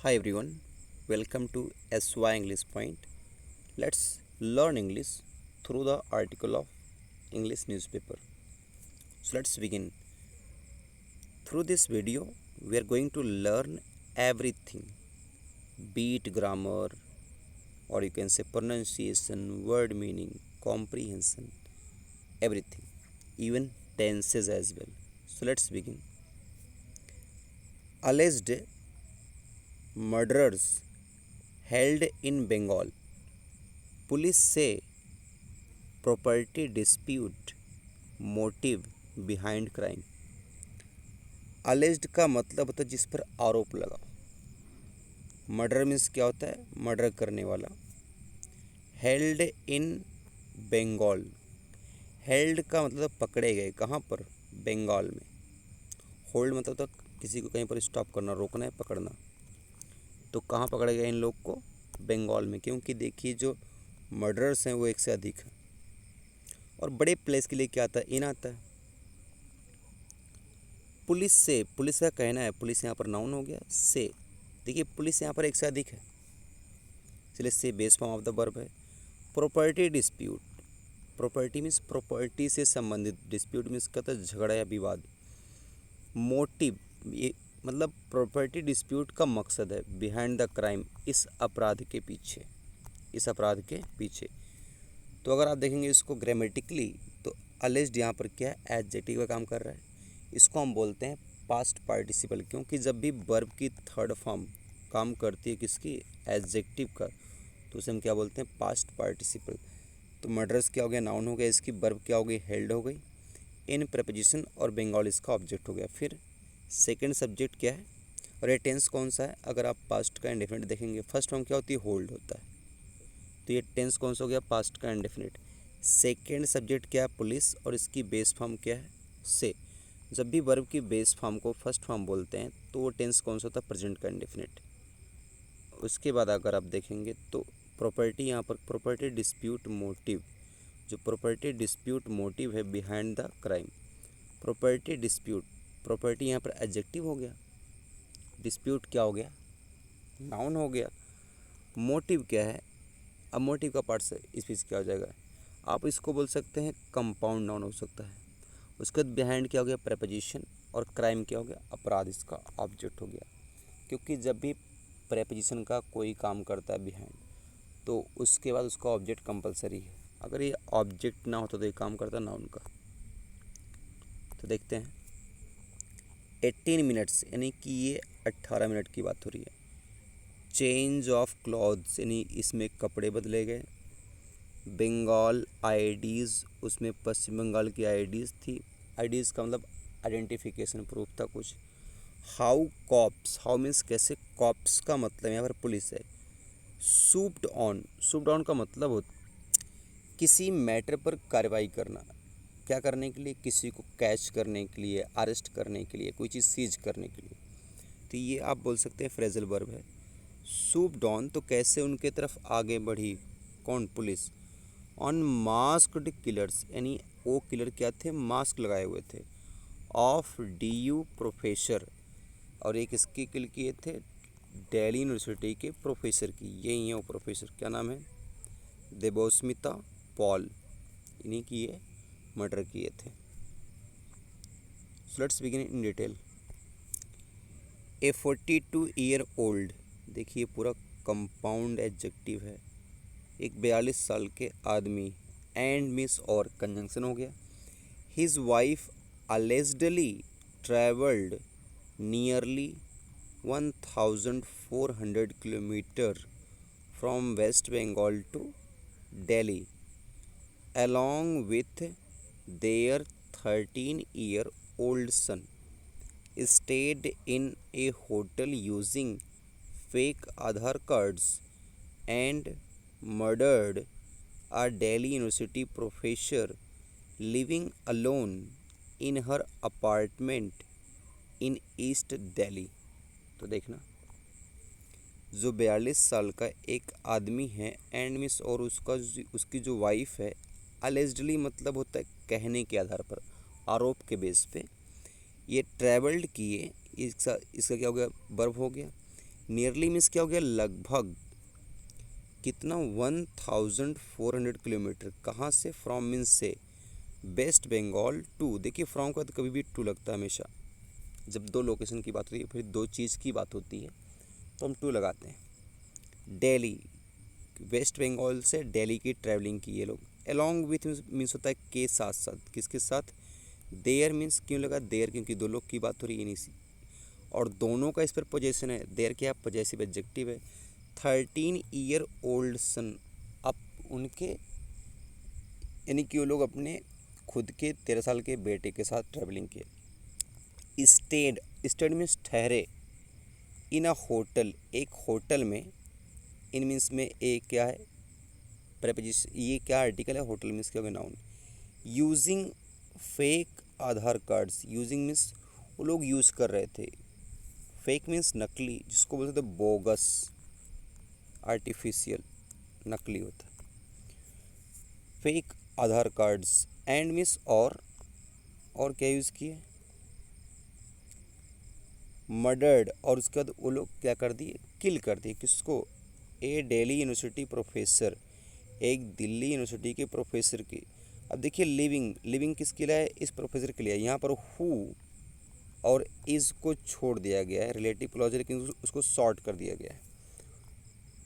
Hi everyone, welcome to SY English Point. Let's learn English through the article of English newspaper. So let's begin. Through this video, we are going to learn everything, be it grammar or you can say pronunciation, word meaning, comprehension, everything, even tenses as well. So let's begin. Alleged murderers held in Bengal. Police say property dispute motive behind crime. Alleged का मतलब होता है जिस पर आरोप लगा। Murder means क्या होता है? मर्डर करने वाला। हेल्ड इन बंगाल, हेल्ड का मतलब पकड़े गए, कहाँ पर? बंगाल में। होल्ड मतलब तो किसी को कहीं पर स्टॉप करना, रोकना है, पकड़ना। तो कहाँ पकड़े गए इन लोग को? बंगाल में, क्योंकि देखिए जो मर्डरर्स हैं वो एक से अधिक हैं। और बड़े प्लेस के लिए क्या आता है? इन आता है। पुलिस से, पुलिस का कहना है, पुलिस यहाँ पर नाउन हो गया। से देखिए पुलिस यहाँ पर एक से अधिक है, इसलिए से base form of the verb है। Property dispute, property means property से संबंधित, डिस्प्यूट मीन्स कहता है झगड़ा या विवाद। मोटिव, ये मतलब प्रॉपर्टी डिस्प्यूट का मकसद है बिहाइंड द क्राइम, इस अपराध के पीछे, इस अपराध के पीछे। तो अगर आप देखेंगे इसको ग्रामेटिकली तो अलेज्ड यहाँ पर क्या है? एडजेक्टिव का काम कर रहा है। इसको हम बोलते हैं पास्ट पार्टिसिपल, क्योंकि जब भी वर्ब की थर्ड फॉर्म काम करती है किसकी? एडजेक्टिव का, तो उसे हम क्या बोलते हैं? Past participle. तो मर्डर्स क्या हो गया? नाउन हो गया, इसकी वर्ब क्या हो गई? हेल्ड हो गई। इन प्रपोजिशन और बंगाल इसका ऑब्जेक्ट हो गया। फिर सेकंड सब्जेक्ट क्या है और ये टेंस कौन सा है? अगर आप पास्ट का इंडेफिनिट देखेंगे, फर्स्ट फॉर्म क्या होती है? होल्ड होता है। तो ये टेंस कौन सा हो गया? पास्ट का इंडेफिनिट। सेकेंड सब्जेक्ट क्या है? पुलिस, और इसकी बेस फॉर्म क्या है? से। जब भी वर्ब की बेस फॉर्म को फर्स्ट फॉर्म बोलते हैं तो वो टेंस कौन सा होता है? प्रेजेंट का इंडेफिनिट। उसके बाद अगर आप देखेंगे तो प्रॉपर्टी, यहाँ पर प्रॉपर्टी डिस्प्यूट मोटिव, जो प्रॉपर्टी डिस्प्यूट मोटिव है behind the crime. Property dispute, property यहाँ पर एडजेक्टिव हो गया, डिस्प्यूट क्या हो गया? नाउन हो गया। मोटिव क्या है? अब मोटिव का पार्ट से स्पीच क्या हो जाएगा? आप इसको बोल सकते हैं कंपाउंड नाउन हो सकता है। उसके बाद बिहाइंड क्या हो गया? प्रेपोजिशन, और क्राइम क्या हो गया? अपराध इसका ऑब्जेक्ट हो गया। क्योंकि जब भी प्रेपोजिशन का कोई काम करता है बिहाइंड, तो उसके बाद उसका ऑब्जेक्ट कंपलसरी है। अगर ये ऑब्जेक्ट ना होता तो ये काम करता नाउन का। तो देखते हैं 18 मिनट्स, यानी कि ये 18 मिनट की बात हो रही है। चेंज ऑफ क्लॉथ्स, यानी इसमें कपड़े बदले गए। बंगाल आईडीज़, उसमें पश्चिम बंगाल की आईडीज़ थी। आईडीज़ का मतलब आइडेंटिफिकेशन प्रूफ था कुछ। हाउ कॉप्स, हाउ मीन्स कैसे, कॉप्स का मतलब यहाँ पर पुलिस है। सूप्ड ऑन, सूप्ड ऑन का मतलब हो किसी मैटर पर कार्रवाई करना, क्या करने के लिए? किसी को कैच करने के लिए, अरेस्ट करने के लिए, कोई चीज़ सीज करने के लिए। तो ये आप बोल सकते हैं फ्रेजल वर्ब है। सूप्ड ऑन, तो कैसे उनके तरफ आगे बढ़ी, कौन? पुलिस। ऑन मास्क्ड किलर्स, यानी वो किलर क्या थे? मास्क लगाए हुए थे। ऑफ DU प्रोफेसर, और एक इसकी किल किए थे दिल्ली यूनिवर्सिटी के प्रोफेसर की, यही है वो प्रोफेसर, क्या नाम है? देवस्मिता पॉल, इन्हीं की ये मर्डर किए थे। So let's begin in detail. A 42-year-old, देखिए पूरा कंपाउंड एडजेक्टिव है। एक 42 साल के आदमी, एंड मिस और कंजंक्शन हो गया। His wife allegedly traveled nearly 1400 kilometre from West Bengal to Delhi along with their 13-year-old son, stayed in a hotel using fake Aadhaar cards, and murdered a Delhi University professor living alone in her apartment in East Delhi। तो देखना, जो 42 साल का एक आदमी है, and miss, और उसकी जो वाइफ है, अलेजडली मतलब होता है कहने के आधार पर, आरोप के बेस पे, ये ट्रैवल्ड किए, इसका क्या हो गया? वर्ब हो गया। नियरली मीन्स क्या हो गया, लगभग। कितना, 1400 किलोमीटर। कहाँ से, फ्रॉम मीन्स से, वेस्ट बंगाल टू। देखिए फ्रॉम का तो कभी भी टू लगता है हमेशा, जब दो लोकेशन की बात होती है, फिर दो चीज़ की बात होती है तो हम टू लगाते हैं। दिल्ली, वेस्ट बंगाल से दिल्ली की ट्रैवलिंग की ये लोग। अलॉन्ग विथ मीन्स होता है के साथ साथ, किसके साथ, देयर मीन्स क्यों लगा देयर, क्योंकि दो लोग की बात हो रही है नहीं, और दोनों का इस पर पोजेशन है। देयर क्या, पोजेसिव एडजेक्टिव है। 13 ईयर ओल्ड सन, अब उनके यानी कि वो लोग अपने खुद के 13 साल के बेटे के साथ ट्रैवलिंग किए। स्टेड, स्टेड मीन्स ठहरे। इन अ होटल, एक होटल में। इन मीन्स में एक क्या है, प्रेपोजिशन, ये क्या आर्टिकल है, होटल मीन्स क्या होगा, नाउन। यूजिंग फेक आधार कार्ड्स, यूजिंग मीन्स वो लोग यूज़ कर रहे थे। फेक मीन्स नकली, जिसको बोलते थे बोगस, आर्टिफिशियल, नकली होता है। Fake Aadhaar cards, and means और क्या यूज़ किए, मर्डर्ड, और उसके बाद वो लोग क्या कर दिए, किल कर दिए, किसको, ए दिल्ली यूनिवर्सिटी प्रोफेसर, एक दिल्ली यूनिवर्सिटी के प्रोफेसर की। अब देखिए लिविंग, लिविंग किसके लिए है, इस प्रोफेसर के लिए। यहाँ पर हु और इज़ को छोड़ दिया गया है, रिलेटिव क्लॉज, लेकिन उसको शॉर्ट कर दिया गया है।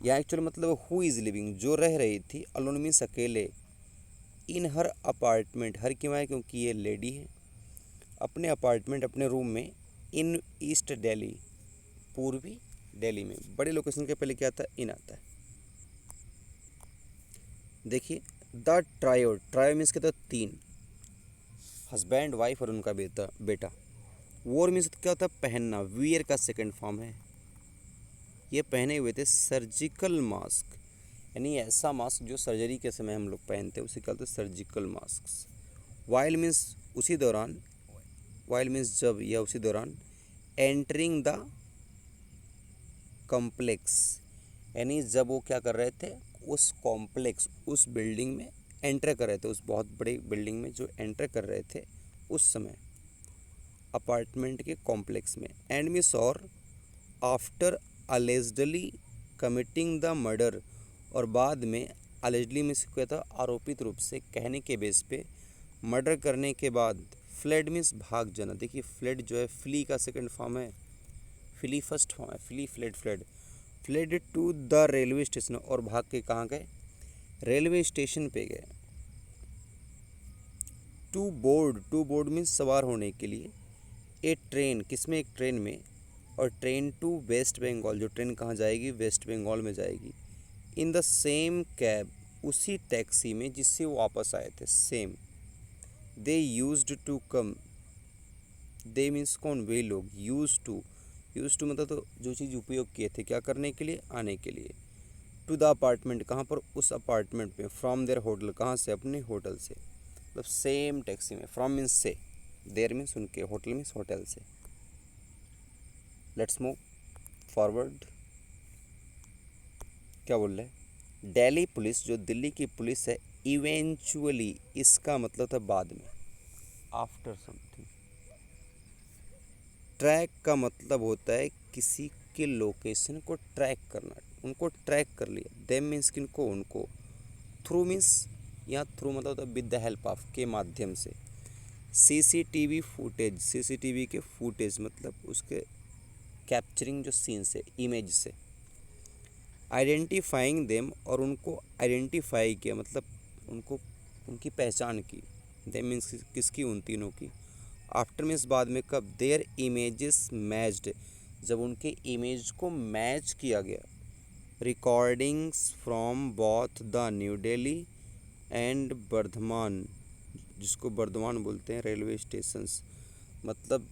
यहाँ एक्चुअली मतलब हु इज़ लिविंग, जो रह रही थी, अलोन मीन्स अकेले, इन हर अपार्टमेंट, हर क्यों है, क्योंकि ये लेडी है, अपने अपार्टमेंट, अपने रूम में, इन ईस्ट दिल्ली, पूर्वी दिल्ली में। बड़े लोकेशन के पहले क्या आता है, इन आता है। देखिए द ट्रायो, ट्रायो मीन्स कहता है तीन, हस्बैंड वाइफ और उनका बेटा। वोर मीन्स क्या होता है, पहनना, वियर का सेकंड फॉर्म है। ये पहने हुए थे सर्जिकल मास्क, यानी ऐसा मास्क जो सर्जरी के समय हम लोग पहनते हैं, उसे क्या बोलते हैं, सर्जिकल मास्क। वाइल मीन्स उसी दौरान, वाइल मीन्स जब या उसी दौरान। एंटरिंग द कॉम्प्लेक्स, यानी जब वो क्या कर रहे थे, उस कॉम्प्लेक्स, उस बिल्डिंग में एंटर कर रहे थे, उस बहुत बड़ी बिल्डिंग में जो एंटर कर रहे थे उस समय, अपार्टमेंट के कॉम्प्लेक्स में। एंड मीन्स और, आफ्टर अलेजडली कमिटिंग द मर्डर, और बाद में अलेजडली मीन्स क्या था, आरोपित रूप से, कहने के बेस पे, मर्डर करने के बाद। फ्लेड मीन्स भाग जाना। देखिए फ्लेड जो है, फ्ली का सेकंड फॉर्म है, फ्ली फर्स्ट फॉर्म है, flee, fled, fled. Fled to the railway station, और भाग के कहाँ गए, रेलवे स्टेशन पे गए। To board, to board means सवार होने के लिए। ए ट्रेन, किसमें, एक ट्रेन में, और ट्रेन टू वेस्ट बंगाल, जो ट्रेन कहाँ जाएगी, वेस्ट बंगाल में जाएगी। इन द सेम कैब, उसी टैक्सी में जिससे वो वापस आए थे, same. They used to come, they means कौन, वे लोग। यूज टू मतलब तो जो चीज़ उपयोग किए थे, क्या करने के लिए, आने के लिए। टू द अपार्टमेंट, कहाँ पर, उस अपार्टमेंट में। फ्रॉम देयर होटल, कहाँ से, अपने होटल से, मतलब सेम टैक्सी में। फ्रॉम मीन्स से, देयर मीन्स उनके, होटल मीन्स होटल से। Let's move forward. क्या बोल रहे हैं, दिल्ली पुलिस, जो दिल्ली की पुलिस है, इवेंचुअली, इसका मतलब था बाद में, आफ्टर समथिंग। ट्रैक का मतलब होता है किसी के लोकेशन को ट्रैक करना, उनको ट्रैक कर लिया। देम मीन्स किनको, उनको। थ्रू मीन्स, यहाँ थ्रू मतलब होता है विद द हेल्प ऑफ, के माध्यम से। सीसीटीवी फुटेज, सीसीटीवी के फुटेज मतलब उसके कैप्चरिंग जो सीन्स है, इमेज से। आइडेंटिफाइंग देम, और उनको आइडेंटिफाई किया, मतलब उनको, उनकी पहचान की। देम मीन्स किसकी, उन तीनों की। आफ्टर मीन्स बाद में, कब, देयर इमेजेस मैच्ड, जब उनके इमेज को मैच किया गया। Recordings from both the new Delhi and Bardhaman, जिसको बर्धमान बोलते हैं, रेलवे स्टेशंस, मतलब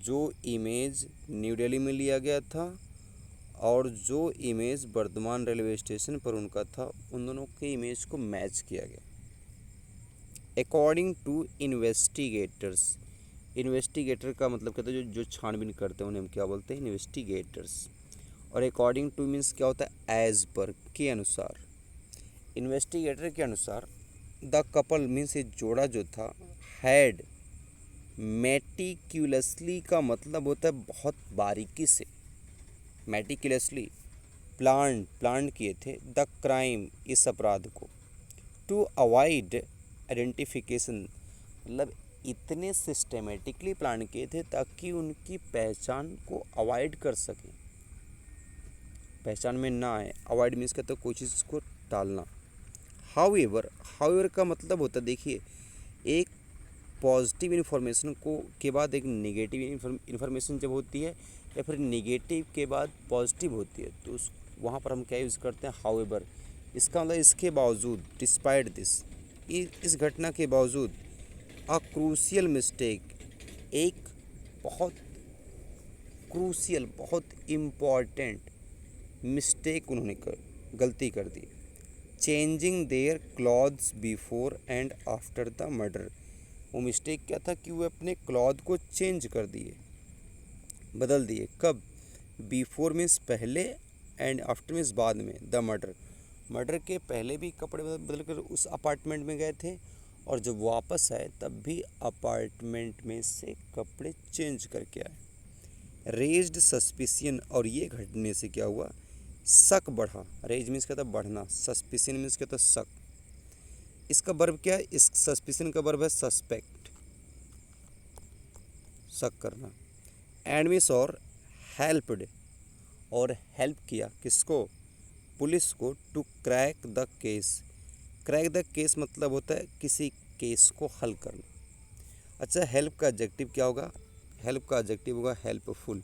जो इमेज न्यू दिल्ली में लिया गया था और जो इमेज बर्धमान रेलवे स्टेशन पर उनका था, उन दोनों के इमेज को मैच किया गया। अकॉर्डिंग टू इन्वेस्टिगेटर्स, इन्वेस्टिगेटर का मतलब कहते हैं जो छानबीन करते हैं, उन्हें हम क्या बोलते हैं, इन्वेस्टिगेटर्स। और अकॉर्डिंग टू मीन्स क्या होता है, एज पर, के अनुसार। इन्वेस्टिगेटर के अनुसार द कपल मीन्स ये जोड़ा जो था, हैड मेटिक्यूलसली, का मतलब होता है बहुत बारीकी से, मेटिकुलसली प्लान किए थे द क्राइम, इस अपराध को, टू अवॉइड आइडेंटिफिकेशन, मतलब इतने सिस्टमेटिकली प्लान किए थे ताकि उनकी पहचान को अवॉइड कर सकें, पहचान में ना आए। अवॉइड मीन्स कहते हैं कोई चीज़ को टालना। हाउएवर का मतलब होता है, देखिए, एक पॉजिटिव इन्फॉर्मेशन को के बाद एक नेगेटिव इन्फॉर्मेशन जब होती है या फिर नेगेटिव के बाद पॉजिटिव होती है तो उस वहाँ पर हम क्या यूज़ करते हैं, हाउएवर। इसका मतलब इसके बावजूद, डिस्पाइट दिस, इस घटना के बावजूद, अ क्रूशियल मिस्टेक, एक बहुत क्रूशियल, बहुत इम्पॉर्टेंट मिस्टेक उन्होंने गलती कर दी। Changing their clothes before and after the murder, वो मिस्टेक क्या था कि वो अपने क्लॉथ को चेंज कर दिए, बदल दिए। कब? बिफोर मीन्स पहले, एंड आफ्टर मीन्स बाद में। द मर्डर के पहले भी कपड़े बदल कर उस अपार्टमेंट में गए थे और जब वापस आए तब भी अपार्टमेंट में से कपड़े चेंज करके आए। रेज्ड सस्पिशियन, और ये घटने से क्या हुआ, शक बढ़ा। रेज मीन्स कहता बढ़ना, सस्पिशियन मीन्स कहता शक। इसका वर्ब क्या है, इस सस्पिशियन का वर्ब है सस्पेक्ट, शक करना। एंड मीन्स और हेल्प्ड, और हेल्प किया किसको, पुलिस को, to crack the case. Crack the case मतलब होता है किसी केस को हल करना। अच्छा, हेल्प का एडजेक्टिव क्या होगा, हेल्प का एडजेक्टिव होगा हेल्पफुल,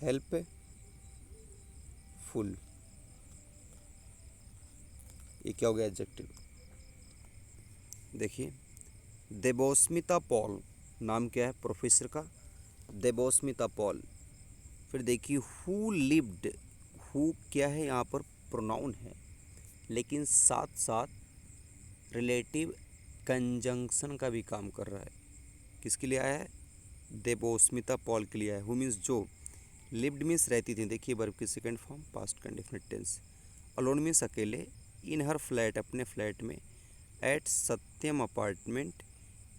हेल्पफुल, ये क्या हो गया एडजेक्टिव। देखिए, देवस्मिता पॉल, नाम क्या है प्रोफेसर का, देवस्मिता पॉल। फिर देखिए, हु लिव्ड, हु क्या है यहाँ पर प्रोनाउन है, लेकिन साथ साथ रिलेटिव कंजंक्शन का भी काम कर रहा है। किसके लिए आया है, देवस्मिता पॉल के लिए आया है। हु मीन्स जो, लिव्ड मीन्स रहती थी, देखिए वर्ब की second form past conditional tense. Alone means अकेले, इन हर फ्लैट, अपने फ्लैट में, at Satyam Apartment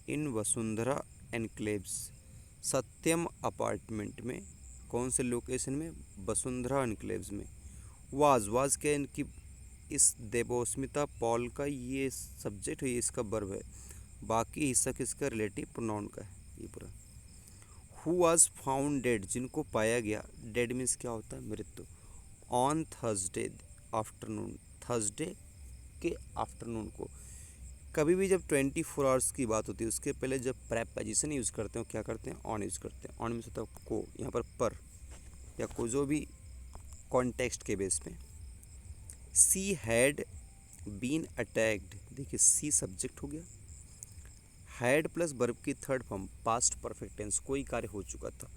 in Vasundhara Enclaves, Satyam Apartment में, कौन से लोकेशन में, वसुंधरा एनक्लेव्स में। वाज के इनकी, इस देवस्मिता पॉल का ये सब्जेक्ट है, ये इसका वर्ब है, बाकी हिस्सा किसका, रिलेटिव प्रोनाउन का है ये पूरा। हु वाज फाउंड डेड, जिनको पाया गया, डेड मीन्स क्या होता है, मृत्यु, ऑन थर्सडे आफ्टरनून, थर्सडे के आफ्टरनून को। कभी भी जब 24 आवर्स की बात होती है उसके पहले जब प्रेपोजिशन यूज़ करते हैं क्या करते हैं, ऑन यूज़ करते हैं। ऑन मीन्स होता है को, यहाँ पर या को, जो भी कॉन्टेक्स्ट के बेस पे। सी हैड बीन अटैक्ड, देखिए सी सब्जेक्ट हो गया, हैड प्लस वर्ब की third form past perfect tense, कोई कार्य हो चुका था।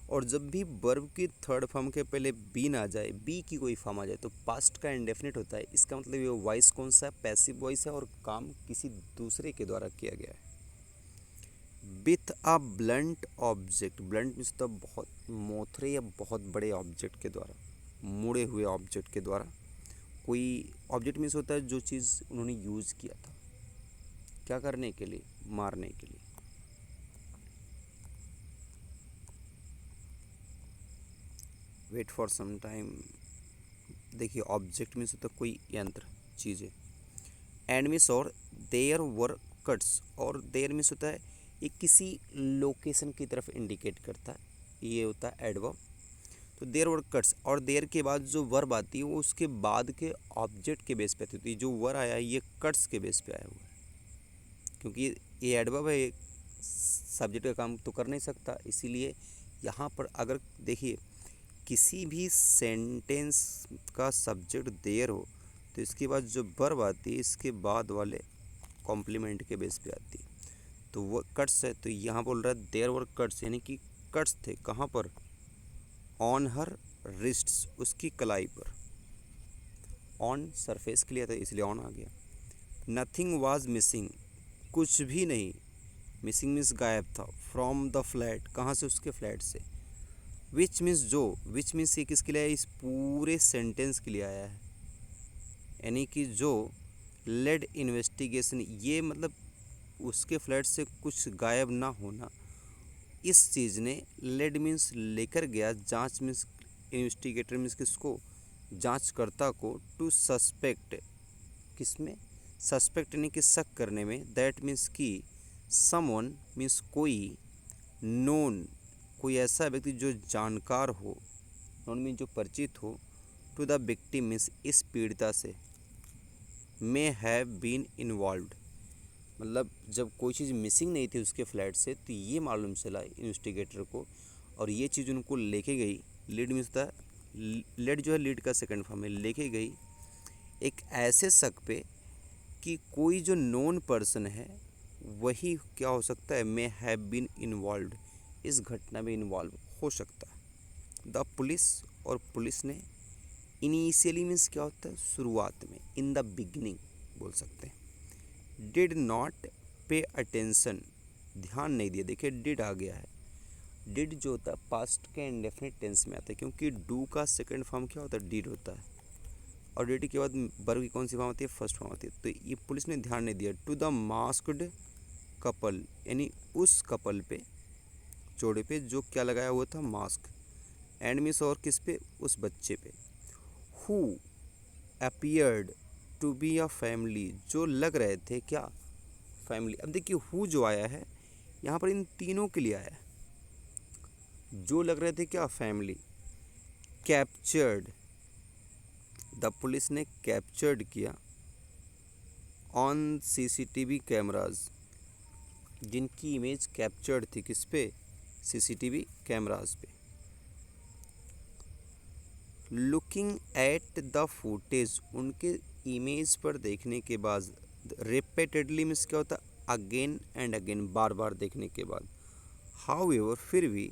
और जब भी वर्ब की थर्ड फॉर्म के पहले बीन आ जाए, बी की कोई फॉर्म आ जाए तो पास्ट का इंडेफिनिट होता है। इसका मतलब ये वॉइस कौन सा है, पैसिव वॉइस है और काम किसी दूसरे के द्वारा किया गया है। With a blunt object, blunt means तो बहुत मोथरे या बहुत बड़े ऑब्जेक्ट के द्वारा, मुड़े हुए ऑब्जेक्ट के द्वारा। कोई ऑब्जेक्ट मीन्स होता है जो चीज़ उन्होंने यूज़ किया था, क्या करने के लिए, मारने के लिए। वेट फॉर सम टाइम, देखिए ऑब्जेक्ट मीन्स होता है कोई यंत्र, चीज़ें। एंड मीन्स और, देयर वर कट्स, और देयर मीन्स होता है ये किसी लोकेशन की तरफ इंडिकेट करता है, ये होता है एडवर्ब। तो देयर वर कट्स, और देयर के बाद जो वर्ब आती है वो उसके बाद के ऑब्जेक्ट के बेस पे आती है। जो वर आया है ये कट्स के बेस पे आया हुआ है, क्योंकि ये एडवर्ब है, सब्जेक्ट का काम तो कर नहीं सकता, इसीलिए यहाँ पर अगर देखिए किसी भी सेंटेंस का सब्जेक्ट देयर हो तो इसके बाद जो वर्ब आती है इसके बाद वाले कॉम्प्लीमेंट के बेस पे आती है। तो वो कट्स है, तो यहाँ बोल रहा है देयर वर कट्स, यानी कि कट्स थे कहाँ पर, ऑन हर रिस्ट्स, उसकी कलाई पर। ऑन सरफेस के लिए था इसलिए ऑन आ गया। नथिंग वाज मिसिंग, कुछ भी नहीं, मिसिंग मीन्स गायब था, फ्रॉम द फ्लैट, कहाँ से, उसके फ्लैट से। विच मीन्स जो, विच मीन्स ये किसके लिए आया, इस पूरे सेंटेंस के लिए आया है, यानी कि जो लेड इन्वेस्टिगेशन, ये मतलब उसके फ्लैट से कुछ गायब ना होना, इस चीज़ ने, लेड मीन्स लेकर गया, जांच मीन्स इन्वेस्टिगेटर मीन्स किसको, जांचकर्ता को, टू सस्पेक्ट, किसमें, सस्पेक्ट यानी कि शक करने में, दैट मीन्स कि समवन मीन्स कोई, नोन कोई ऐसा व्यक्ति जो जानकार हो, नोन मीन्स जो परिचित हो, टू द विक्टिम मीन्स इस पीड़िता से, मे हैव बीन इन्वॉल्व्ड, मतलब जब कोई चीज़ मिसिंग नहीं थी उसके फ्लैट से तो ये मालूम चला इन्वेस्टिगेटर को, और ये चीज़ उनको लेके गई, लीड मीन्स था, लेड जो है लीड का सेकंड फॉर्म है, लेके गई एक ऐसे शक पे कि कोई जो नोन पर्सन है वही क्या हो सकता है, मे हैव बीन इन्वॉल्व्ड, इस घटना में इन्वॉल्व हो सकता है। द पुलिस, और पुलिस ने, इनिशियली मीन्स क्या होता है, शुरुआत में, इन द बिगिनिंग बोल सकते हैं, डिड नॉट पे अटेंशन, ध्यान नहीं दिया, देखिए डिड आ गया है, डिड जो होता है पास्ट के इंडेफिनिट टेंस में आता है, क्योंकि डू का सेकंड फॉर्म क्या होता है, डिड होता है, और डिड के बाद वर्ब की कौन सी फॉर्म होती है, फर्स्ट फॉर्म होती है, तो ये पुलिस ने ध्यान नहीं दिया, टू द मास्क्ड कपल, यानी उस कपल पे, जोड़े पे जो क्या लगाया हुआ था, मास्क, एंड मीन्स और किस पे, उस बच्चे पे, who appeared to be a family, जो लग रहे थे क्या, फैमिली। अब देखिए हु जो आया है यहाँ पर इन तीनों के लिए आया है, जो लग रहे थे क्या, फैमिली। कैप्चर्ड, द पुलिस ने कैप्चर्ड किया, ऑन सीसीटीवी कैमराज, जिनकी इमेज कैप्चर्ड थी किस पे, सीसीटीवी कैमराज पे। लुकिंग एट द फुटेज, उनके इमेज पर देखने के बाद, रिपीटेडली मीन्स क्या होता है, अगेन एंड अगेन, बार बार देखने के बाद, हाउएवर फिर भी,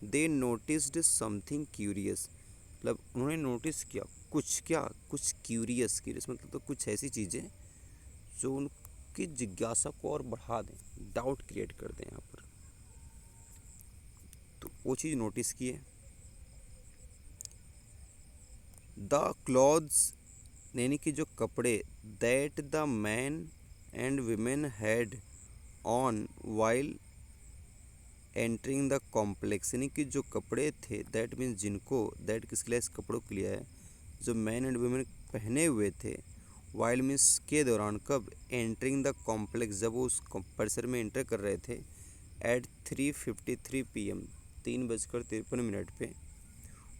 दे नोटिस्ड समथिंग क्यूरियस, मतलब उन्होंने नोटिस किया कुछ, क्या कुछ क्यूरियस, क्यूरियस मतलब तो कुछ ऐसी चीज़ें जो उनकी जिज्ञासा को और बढ़ा दें, डाउट क्रिएट कर दें यहाँ पर, तो वो चीज़ नोटिस किए। द क्लॉथ्स, यानी कि जो कपड़े, that the man and women had on while entering the complex, यानी कि जो कपड़े थे, दैट मीन्स जिनको, दैट किसके लिए, इस कपड़ों के लिए है, जो मैन एंड वुमेन पहने हुए थे, वाइल मीन्स के दौरान, कब, एंटरिंग द कॉम्प्लेक्स, जब वो उस परिसर में एंटर कर रहे थे, एट 3:53 PM, 3:53 पे,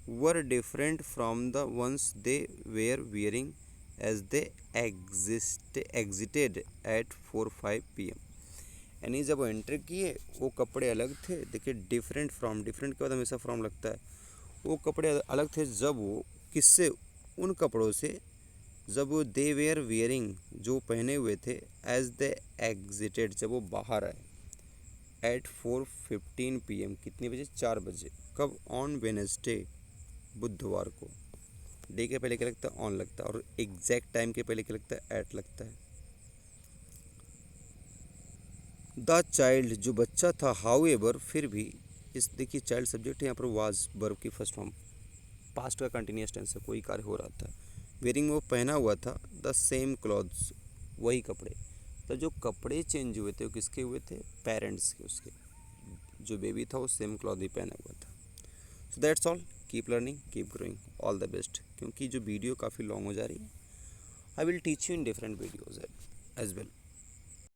were different from the ones they were wearing as they exited at 4:05 PM, यानी जब वो एंटर किए वो कपड़े अलग थे, देखिए डिफरेंट फ्रॉम, डिफरेंट के बाद हमेशा फ्रॉम लगता है, वो कपड़े अलग थे जब वो किससे, उन कपड़ों से जब वो दे वेयर वियरिंग, जो पहने हुए थे, एज दे एग्जिटेड, जब वो बाहर आए, एट 4:15 PM, कितने बजे, 4 बजे, कब, ऑन वेडनेसडे, बुधवार को, डे के पहले क्या लगता है, ऑन लगता है, और एग्जैक्ट टाइम के पहले क्या लगता है, एट लगता है। द चाइल्ड, जो बच्चा था, हाउ एवर फिर भी, इस देखिए चाइल्ड सब्जेक्ट है यहाँ पर, वाज वर्ब की फर्स्ट फॉर्म, पास्ट का कंटिन्यूस टेंस है, कोई कार्य हो रहा था, वेयरिंग वो पहना हुआ था, द सेम क्लॉथ्स, वही कपड़े, तो जो कपड़े चेंज हुए थे वो किसके हुए थे, पेरेंट्स के, उसके जो बेबी था वो सेम क्लॉथ ही पहना हुआ था। So that's all, keep learning, keep growing, all the best. क्योंकि जो वीडियो काफ़ी लॉन्ग हो जा रही है, I will teach you in different videos as well.